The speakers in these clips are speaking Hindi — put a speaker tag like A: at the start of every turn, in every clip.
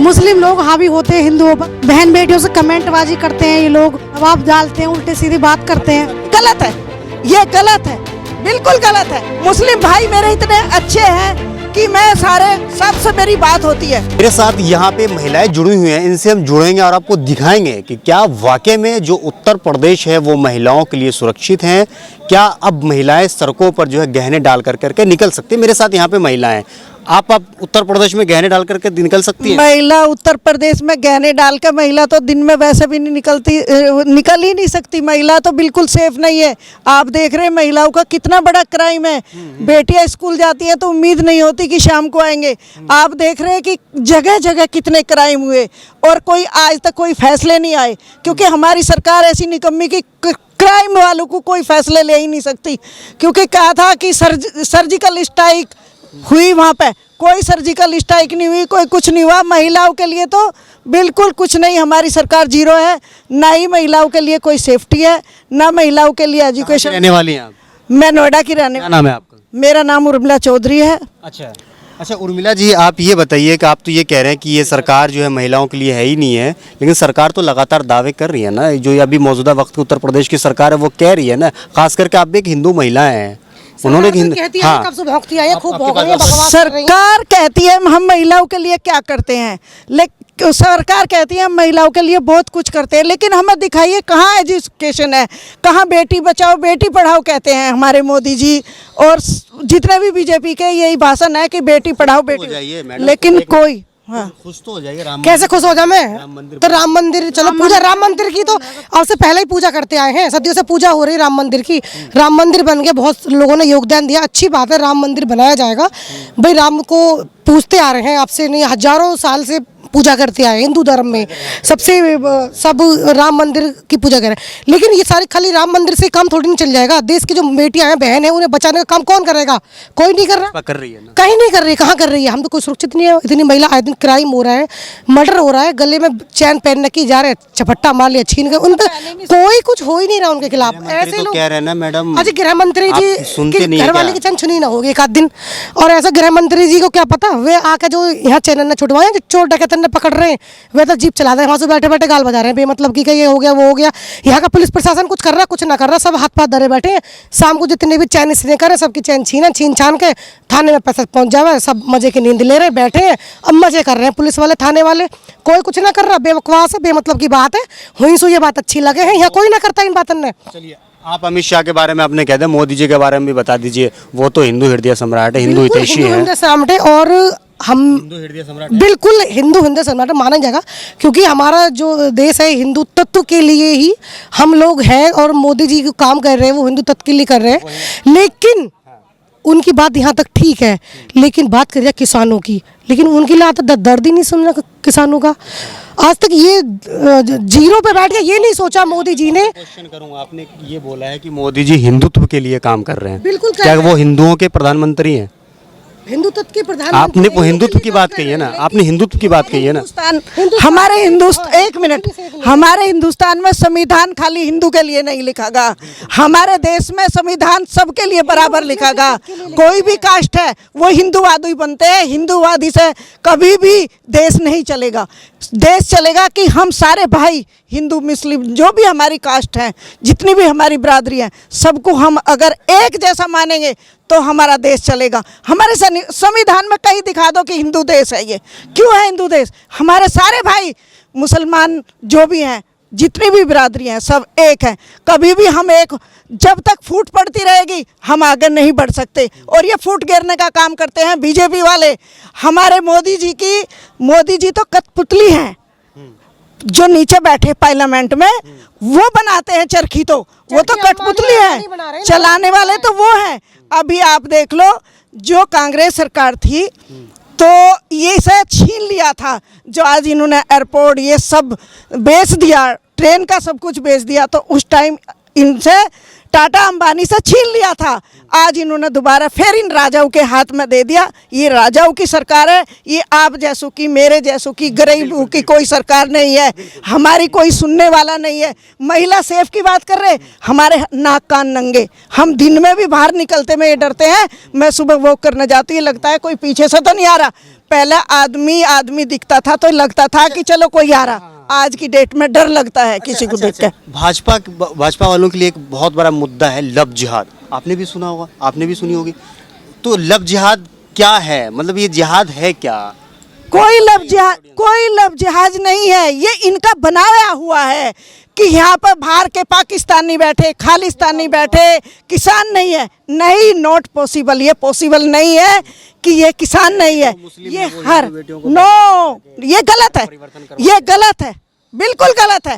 A: मुस्लिम लोग हावी होते हैं हिंदुओं पर, बहन बेटियों से कमेंटबाजी करते हैं, ये लोग दबाव डालते हैं, उल्टे सीधी बात करते हैं।
B: गलत है, ये गलत है, बिल्कुल गलत है। मुस्लिम भाई मेरे इतने अच्छे हैं कि मैं सारे सबसे मेरी बात होती है।
C: मेरे साथ यहाँ पे महिलाएं जुड़ी हुई हैं, इनसे हम जुड़ेंगे और आपको दिखाएंगे कि क्या वाकई में जो उत्तर प्रदेश है वो महिलाओं के लिए सुरक्षित है। क्या अब महिलाएं सड़कों पर जो है गहने डाल करके निकल सकती है। मेरे साथ यहाँ पे महिलाएं, आप उत्तर प्रदेश में गहने डाल करके निकल सकती है।
B: महिला उत्तर प्रदेश में गहने डाल कर महिला तो दिन में वैसे भी नहीं निकलती, निकल ही नहीं सकती। महिला तो बिल्कुल सेफ नहीं है। आप देख रहे हैं महिलाओं का कितना बड़ा क्राइम है। बेटियां स्कूल जाती हैं तो उम्मीद नहीं होती कि शाम को आएंगे। आप देख रहे हैं कि जगह जगह कितने क्राइम हुए और कोई आज तक कोई फैसले नहीं आए, क्योंकि हमारी सरकार ऐसी निकम्मी की क्राइम वालों को कोई फैसले ले ही नहीं सकती। क्योंकि कहा था कि सर्जिकल स्ट्राइक हुई, वहाँ पे कोई सर्जिकल स्ट्राइक नहीं हुई, कोई कुछ नहीं हुआ। महिलाओं के लिए तो बिल्कुल कुछ नहीं, हमारी सरकार जीरो है। ना ही महिलाओं के लिए कोई सेफ्टी है, ना महिलाओं के लिए एजुकेशन।
C: रहने वाली हैं आप?
B: मैं नोएडा की रहने।
C: क्या नाम है आपका?
B: मेरा नाम उर्मिला चौधरी है।
C: अच्छा उर्मिला जी, आप ये बताइए कि आप तो ये कह रहे हैं कि ये सरकार जो है महिलाओं के लिए है ही नहीं है, लेकिन सरकार तो लगातार दावे कर रही है ना। जो अभी मौजूदा वक्त उत्तर प्रदेश की सरकार है वो कह रही है ना, खास करके आप भी एक हिंदू महिला हैं, उन्होंने
B: सरकार कहती है हम महिलाओं के लिए क्या करते हैं, लेकिन सरकार कहती है हम महिलाओं के लिए बहुत कुछ करते हैं, लेकिन हमें दिखाइए कहाँ एजुकेशन है, कहाँ बेटी बचाओ बेटी पढ़ाओ कहते हैं हमारे मोदी जी। और जितने भी बीजेपी के यही भाषण है कि बेटी पढ़ाओ बेटी, लेकिन कोई
C: खुश तो हो जाएगा।
A: कैसे खुश हो जाए मैं? तो राम मंदिर, चलो पूजा राम मंदिर की तो अब से पहले ही पूजा करते आए हैं, सदियों से पूजा हो रही है राम मंदिर की। राम मंदिर बन गया, बहुत लोगों ने योगदान दिया, अच्छी बात है, राम मंदिर बनाया जाएगा। भाई राम को पूजते आ रहे हैं आपसे नहीं, हजारों साल से पूजा करते आए हिंदू धर्म में, सब राम मंदिर की पूजा करें। लेकिन ये सारी खाली राम मंदिर से काम थोड़ी नहीं चल जाएगा। देश की जो बेटियां हैं, बहन है, उन्हें बचाने का काम कौन करेगा? कोई नहीं कर रहा,
C: कर रही है ना?
A: कहीं नहीं कर रही, कहाँ कर रही है? हम तो कोई सुरक्षित नहीं है। इतनी महिला आए दिन क्राइम हो रहा है, मर्डर हो रहा है, गले में चैन पहन के जा रहे, झपट्टा मार लिया, छीन कर, उन पर कोई कुछ हो ही नहीं रहा उनके खिलाफ। ऐसे लोग
C: कह रहे हैं ना मैडम।
A: अजी गृह मंत्री जी घर वाले की चैन छुनी ना होगी एक आध दिन। और ऐसा गृह मंत्री जी को क्या पता, वे आके जो यहाँ चैनल ने छुटवाए, चोर डकैतन ने पकड़ रहे हैं, वे तो जीप चला रहे हैं, वहाँ से बैठे बैठे गाल बजा रहे हैं बेमतलब की, ये हो गया वो हो गया। यहाँ का पुलिस प्रशासन कुछ कर रहा कुछ ना कर रहा, सब हाथ पाथ धरे बैठे हैं। शाम को जितने भी चैन इसने करे सबकी चैन छीन छान के थाने में पैसा पहुँच जावे, सब मजे की नींद ले रहे बैठे हैं, अब मजे कर रहे हैं पुलिस वाले थाने वाले। कोई कुछ ना कर रहा, बेवकवास है, बेमतलब की बात है। हुई सो ये बात अच्छी लगे हैं, यहाँ कोई ना करता इन बातों ने।
C: चलिए आप अमित शाह के बारे में आपने कह दिया, मोदी जी के बारे में भी बता दीजिए। वो तो हिंदू हृदय सम्राट है, हिंदू हितैषी है,
A: और हम बिल्कुल हिंदू हृदय सम्राट माना जाएगा, क्योंकि हमारा जो देश है हिंदू तत्व के लिए ही हम लोग हैं। और मोदी जी जो काम कर रहे हैं वो हिंदू तत्व के लिए कर रहे हैं। लेकिन उनकी बात यहाँ तक ठीक है, लेकिन बात करिए किसानों की, लेकिन उनके लिए तो दर्द ही नहीं सुन रहा किसानों का। आज तक ये जीरो पे बैठ गया, ये नहीं सोचा मोदी जी ने।
C: क्वेश्चन करूँ, आपने ये बोला है कि मोदी जी हिंदुत्व के लिए काम कर रहे हैं,
A: बिल्कुल।
C: क्या वो हिंदुओं के प्रधानमंत्री हैं?
A: हिंदू तत्व के प्रधान,
C: आपने वो हिंदुत्व की बात कही है ना, आपने हिंदुत्व की बात कही है ना।
B: हमारे हिंदुस्तान, एक मिनट, हमारे हिंदुस्तान में संविधान खाली हिंदू के लिए नहीं लिखा गया। हमारे देश में संविधान सबके लिए बराबर लिखा गया। कोई भी कास्ट है वो हिंदूवादी बनते हैं, हिंदूवादी से कभी भी देश नहीं चलेगा। देश चलेगा कि हम सारे भाई हिंदू मुस्लिम जो भी हमारी कास्ट है, जितनी भी हमारी बिरादरी है, सबको हम अगर एक जैसा मानेंगे तो हमारा देश चलेगा। हमारे संविधान में कहीं दिखा दो कि हिंदू देश है। ये क्यों है हिंदू देश? हमारे सारे भाई मुसलमान जो भी हैं, जितनी भी बिरादरी हैं, सब एक हैं। कभी भी हम एक, जब तक फूट पड़ती रहेगी हम आगे नहीं बढ़ सकते। और ये फूट गिरने का काम करते हैं बीजेपी वाले। हमारे मोदी जी तो कठपुतली हैं, जो नीचे बैठे पार्लियामेंट में वो बनाते हैं चरखी, तो वो तो कठपुतली है, चलाने वाले तो वो हैं। अभी आप देख लो, जो कांग्रेस सरकार थी तो ये सब छीन लिया था, जो आज इन्होंने एयरपोर्ट ये सब बेच दिया, ट्रेन का सब कुछ बेच दिया। तो उस टाइम इनसे टाटा अंबानी से छीन लिया था, आज इन्होंने दोबारा फिर इन राजाओं के हाथ में दे दिया। ये राजाओं की सरकार है, ये आप जैसों की, मेरे जैसों की, गरीबों की कोई सरकार नहीं है। हमारी कोई सुनने वाला नहीं है। महिला सेफ की बात कर रहे, हमारे नाक कान नंगे, हम दिन में भी बाहर निकलते में ये डरते हैं। मैं सुबह वॉक करने जाती है, लगता है कोई पीछे से तो नहीं आ रहा। पहले आदमी दिखता था तो लगता था कि चलो कोई आ रहा, आज की डेट में डर लगता है किसी को देख के।
C: भाजपा वालों के लिए एक बहुत बड़ा मुद्दा है लव जिहाद। आपने भी सुना होगा, आपने भी सुनी होगी। तो लव जिहाद क्या है, मतलब ये जिहाद है क्या?
B: कोई लव जिहाज नहीं है, ये इनका बनाया हुआ है कि यहाँ पर बाहर के पाकिस्तानी बैठे, खालिस्तानी बैठे, किसान नहीं है। नहीं, नॉट पॉसिबल, ये पॉसिबल नहीं है कि ये किसान नहीं है। ये हर ये गलत है, ये गलत है, बिल्कुल गलत है।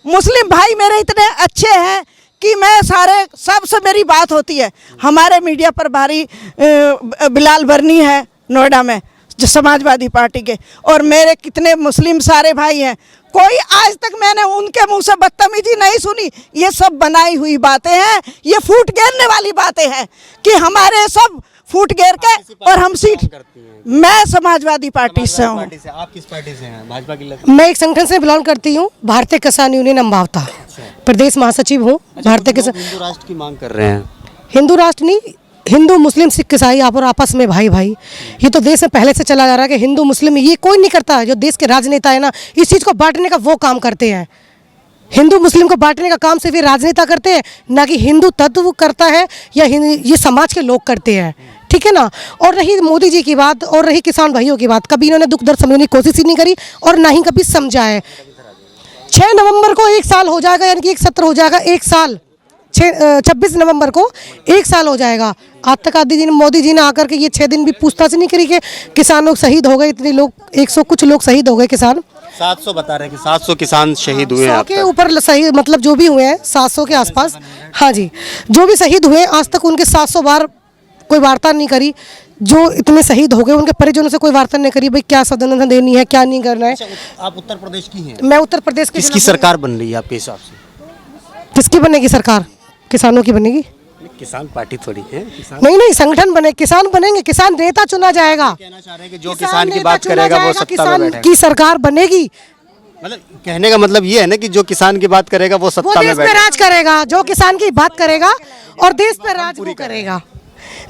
B: मुस्लिम भाई मेरे इतने अच्छे हैं कि मैं सबसे मेरी बात होती है। हमारे मीडिया पर भारी बिलाल बर्नी है नोएडा में, जो समाजवादी पार्टी के, और मेरे कितने मुस्लिम सारे भाई हैं। कोई आज तक मैंने उनके मुंह से बदतमीजी नहीं सुनी। ये सब बनाई हुई बातें हैं, ये फूट घेरने वाली बातें हैं कि हमारे सब फूट घेर के और हम सीट। मैं समाजवादी पार्टी से हूँ।
C: आप किस पार्टी से हैं? भाजपा की
A: मैं एक संगठन से बिलोंग करती हूँ, भारतीय किसान यूनियन अम्बावता, प्रदेश महासचिव हूँ। भारतीय किसान
C: हिंदू राष्ट्र की मांग कर रहे हैं।
A: हिंदू राष्ट्र नहीं, हिंदू मुस्लिम सिख ईसाई आप और आपस में भाई भाई। ये तो देश में पहले से चला जा रहा है कि हिंदू मुस्लिम ये कोई नहीं करता। जो देश के राजनेता है ना, इस चीज़ को बांटने का वो काम करते हैं। हिंदू मुस्लिम को बांटने का काम सिर्फ ये राजनेता करते हैं, ना कि हिंदू तत्व करता है या ये समाज के लोग करते हैं। ठीक है ना। और रही मोदी जी की बात और रही किसान भाइयों की बात, कभी इन्होंने दुख दर्द समझने की कोशिश ही नहीं करी और ना ही कभी समझा है। 6 नवंबर को 1 साल हो जाएगा, यानी कि एक सत्र हो जाएगा, 1 साल 26 नवंबर को 1 साल हो जाएगा। आज तक आदि दिन मोदी जी ने आकर के ये 6 दिन भी पूछताछ नहीं करी कि किसान लोग शहीद हो गए, इतने लोग 100 कुछ लोग शहीद हो गए किसान।
C: 700 बता रहे हैं कि 700 किसान शहीद हुए हैं।
A: 100 के ऊपर सही, मतलब जो भी हुए हैं 700 के आसपास। हाँ जी, जो भी शहीद हुए आज तक उनके 700 बार कोई वार्ता नहीं करी। जो इतने शहीद हो गए उनके परिजनों से कोई वार्ता नहीं करी, भाई क्या सदन देनी है, क्या नहीं करना है।
C: आप उत्तर प्रदेश की हैं?
A: मैं उत्तर प्रदेश की।
C: किसकी सरकार बन रही है आपके हिसाब से?
A: किसकी बनेगी सरकार? किसानों की बनेगी।
C: किसान पार्टी थोड़ी है।
A: नहीं, संगठन बने, किसान बनेंगे, किसान नेता चुना जाएगा।
C: कहना चाह रहे हैं कि जो किसान की बात करेगा वो सत्ता में बैठेगा।
A: की सरकार बनेगी,
C: मतलब कहने का मतलब ये है ना कि जो किसान की बात करेगा वो सत्ता में बैठेगा,
A: राज करेगा। जो किसान की बात करेगा और देश पे राज वो करेगा।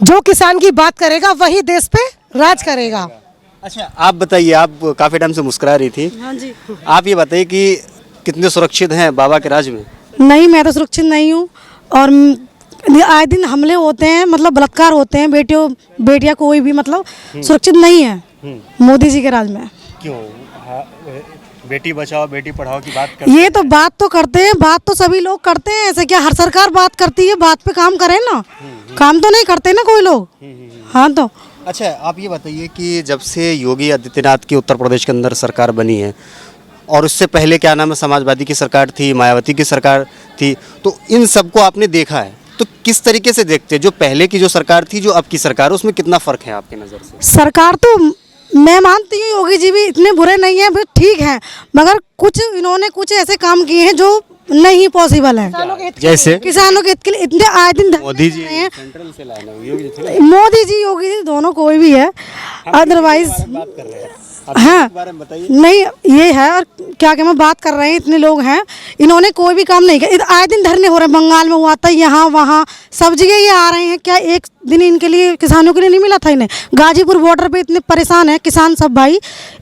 A: जो किसान की बात करेगा वही देश पे राज करेगा।
C: अच्छा, आप बताइए, आप काफी टाइम से मुस्कुरा रही थी।
B: हाँ जी।
C: आप ये बताइए कि कितने सुरक्षित हैं बाबा के राज में?
D: नहीं, मैं तो सुरक्षित नहीं हूँ और आए दिन हमले होते हैं, मतलब बलात्कार होते हैं, बेटियां कोई भी मतलब सुरक्षित नहीं है मोदी जी के राज में।
C: क्यों? बेटी बचाओ बेटी पढ़ाओ की बात करते
D: ये तो बात तो करते हैं, बात तो सभी लोग करते हैं। ऐसे क्या हर सरकार बात करती है? बात पे काम करें ना, काम तो नहीं करते ना कोई लोग। हाँ तो
C: अच्छा, आप ये बताइए कि जब से योगी आदित्यनाथ की उत्तर प्रदेश के अंदर सरकार बनी है और उससे पहले क्या नाम है, समाजवादी की सरकार थी, मायावती की सरकार थी, तो इन सबको आपने देखा है, तो किस तरीके से देखते हैं जो पहले की जो सरकार थी, जो अब की सरकार, उसमें कितना फर्क है आपकी नज़र से?
D: सरकार तो मैं मानती हूँ योगी जी भी इतने बुरे नहीं हैं, ठीक है, मगर कुछ इन्होंने कुछ ऐसे काम किए हैं जो नहीं पॉसिबल है।
C: जैसे
D: किसानों के हित के लिए इतने आए दिन
C: मोदी जी
D: हैं।
C: सेंट्रल से लाए ना, योगी जी
D: मोदी जी योगी जी दोनों कोई भी है, अदरवाइज
C: बात कर रहे हैं।
D: हाँ
C: बारे में बताइए।
D: नहीं, ये है और क्या क्या मैं बात कर रहे हैं, इतने लोग हैं, इन्होंने कोई भी काम नहीं किया। आए दिन धरने हो रहे हैं, बंगाल में हुआ था, यहाँ वहाँ सब जगह ये आ रहे हैं। क्या एक दिन इनके लिए, किसानों के लिए नहीं मिला था इन्हें? गाजीपुर बॉर्डर पे इतने परेशान हैं किसान सब भाई,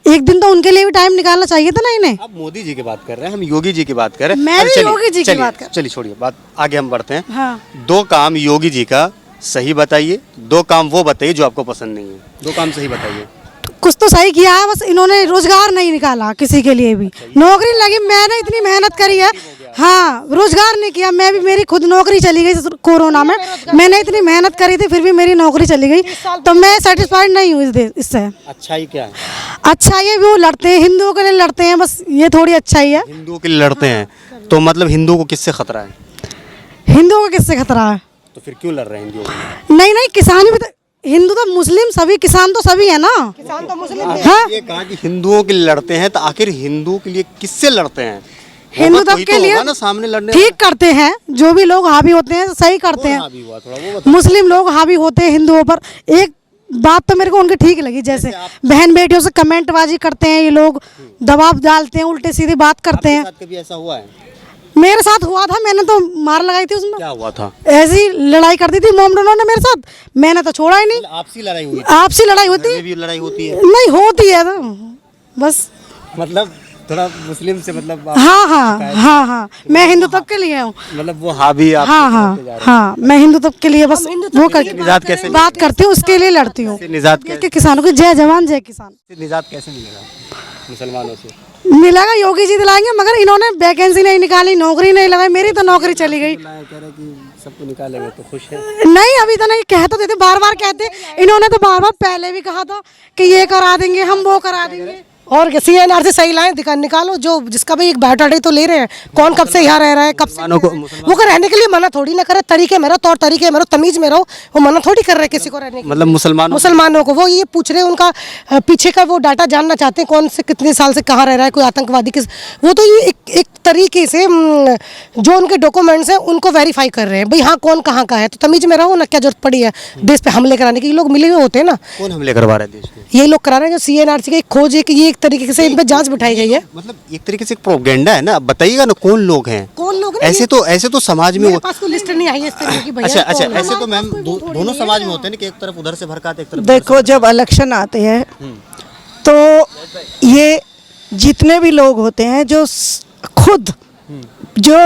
D: एक दिन तो उनके लिए भी टाइम निकालना चाहिए था ना इन्हें।
C: आप मोदी जी की बात कर रहे हैं, हम योगी जी की बात कर रहे हैं।
D: मैं भी योगी जी की बात कर।
C: चलिए छोड़िए बात, आगे हम बढ़ते हैं।
D: हाँ।
C: 2 काम योगी जी का सही बताइए, 2 काम वो बताइए जो आपको पसंद नहीं है। 2 काम सही बताइए।
D: कुछ तो सही किया है, बस इन्होंने रोजगार नहीं निकाला किसी के लिए भी। नौकरी लगी, मैंने इतनी मेहनत करी है, हाँ, रोजगार नहीं किया। मैं भी, मेरी खुद नौकरी चली गई कोरोना में, मैंने इतनी मेहनत करी थी फिर भी मेरी नौकरी चली गई, तो मैं सेटिस्फाइड नहीं हूँ इससे।
C: अच्छा ही क्या है?
D: अच्छा ये भी वो लड़ते हैं, हिंदुओं के लिए लड़ते हैं, बस ये थोड़ी अच्छाई है।
C: हिंदुओं के लिए लड़ते हैं, तो मतलब हिंदुओं को किससे खतरा है?
D: हिंदुओं को किससे खतरा है?
C: तो फिर क्यों लड़ रहे हैं हिंदुओं के?
D: नहीं, किसान भी तो, हिंदू तो मुस्लिम सभी, किसान तो सभी है ना। किसान तो मुस्लिम है। हाँ?
C: ये कहा कि हिंदुओं के लिए लड़ते हैं, तो आखिर हिंदुओं के लिए किससे लड़ते हैं?
D: हिंदुत्व
C: कोई तो
D: के लिए
C: होगा ना सामने लड़ने
D: ठीक करते हैं, जो भी लोग हावी होते हैं सही करते हैं।
C: हावी हुआ थोड़ा वो बताओ।
D: मुस्लिम लोग हावी होते हैं हिंदुओं पर। एक बात तो मेरे को उनकी ठीक लगी, जैसे बहन बेटियों से कमेंटबाजी करते हैं ये लोग, दबाव डालते हैं, उल्टे सीधे बात करते हैं।
C: साथ कभी ऐसा हुआ है?
D: मेरे साथ हुआ था, मैंने तो मार लगाई थी उसमें।
C: क्या हुआ था?
D: ऐसी लड़ाई कर दी थी मोमडनों ने मेरे साथ, मैंने तो छोड़ा ही नहीं।
C: आपसी लड़ाई हुई?
D: आपसी लड़ाई होती
C: घर में भी लड़ाई होती है?
D: नहीं होती है तो बस।
C: मतलब थोड़ा मुस्लिम से मतलब
D: हाँ हाँ हाँ हाँ, मैं हिंदुत्व के लिए हूँ।
C: मतलब वो हावी आप
D: हाँ हाँ हाँ, मैं हिंदुत्व के लिए बस वो करके
C: निजात कैसे
D: बात करती हूँ, उसके लिए लड़ती हूँ
C: निजात
D: कि किसानों की जय जवान जय किसान।
C: निजात कैसे मिलेगा मुसलमानों से?
D: मिलेगा, योगी जी दिलाएंगे, मगर इन्होंने वैकेंसी नहीं निकाली, नौकरी नहीं लगाई, मेरी तो नौकरी चली गई।
C: कह रहे कि सबको निकालेंगे तो खुश है?
D: नहीं अभी तो नहीं, कह तो देते, बार बार कहते, इन्होंने तो बार बार पहले भी कहा था कि ये करा देंगे, हम वो करा देंगे।
A: और CNR से सही लाएं, निकालो, जो जिसका भी एक बायोडाटा तो ले रहे हैं, कौन कब से यहाँ रह रहा है, कब से वो का रहने के लिए मना थोड़ी ना करे, तरीके में रहो, तौर तरीके में रहो, तमीज में रहो, वो मना थोड़ी कर रहे हैं किसी को रहने के।
C: मतलब
A: मुसलमानों को वो ये पूछ रहे हैं, उनका पीछे का वो डाटा जानना चाहते हैं, कौन से कितने साल से कहाँ रह रहा है, कोई आतंकवादी किस, वो तो ये एक तरीके से जो उनके डॉक्यूमेंट्स हैं उनको वेरीफाई कर रहे हैं, भाई हाँ कौन कहाँ का है, तो तमीज में रहो ना, क्या जरूरत पड़ी है देश पे हमले कराने की? ये लोग मिले हुए होते हैं ना।
C: कौन हमले करवा रहे हैं देश में?
A: ये लोग करा रहे हैं, जो CNRC की एक खोज है कि ये एक तरीके से इन पे जांच बिठाई गई है।
C: मतलब एक तरीके से एक प्रोपेगेंडा है ना। बताइएगा ना कौन लोग हैं?
A: कौन लोग हैं?
C: ऐसे तो समाज में
A: मेरे पास कोई लिस्ट नहीं आई है इस तरह की भैया।
C: अच्छा
A: कौन है?
C: ऐसे तो मैम दोनों समाज में होते हैं ना कि एक तरफ उधर से भड़काते एक तरफ
B: देखो जब इलेक्शन आते हैं तो ये जितने भी लोग होते हैं जो खुद जो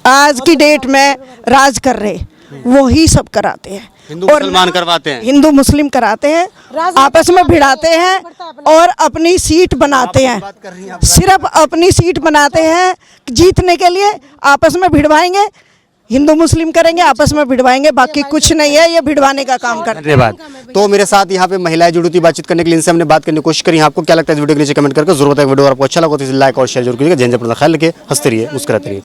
B: आज की डेट में राज कर रहे वो ही सब कराते हैं।
C: हिंदू मुसलमान करवाते हैं,
B: हिंदू मुस्लिम कराते हैं, आपस में भिड़ाते हैं और अपनी सीट बनाते हैं। सिर्फ अपनी सीट बनाते हैं जीतने के लिए, आपस में भिड़वाएंगे, हिंदू मुस्लिम करेंगे, आपस में भिड़वाएंगे, बाकी कुछ नहीं है, ये भिड़वाने का काम करते हैं।
C: धन्यवाद। तो मेरे साथ यहाँ पे महिलाएं जुड़ी थी बातचीत करने के लिए, इनसे हमने बात करने की कोशिश करी। आपको क्या लगता है इस वीडियो के नीचे कमेंट करके जरूर बताएं। वीडियो आपको अच्छा लगा तो इसे लाइक और शेयर जरूर कीजिएगा। जैन जब अपना ख्याल रखिए, हंसते रहिए, मुस्कुराते रहिए।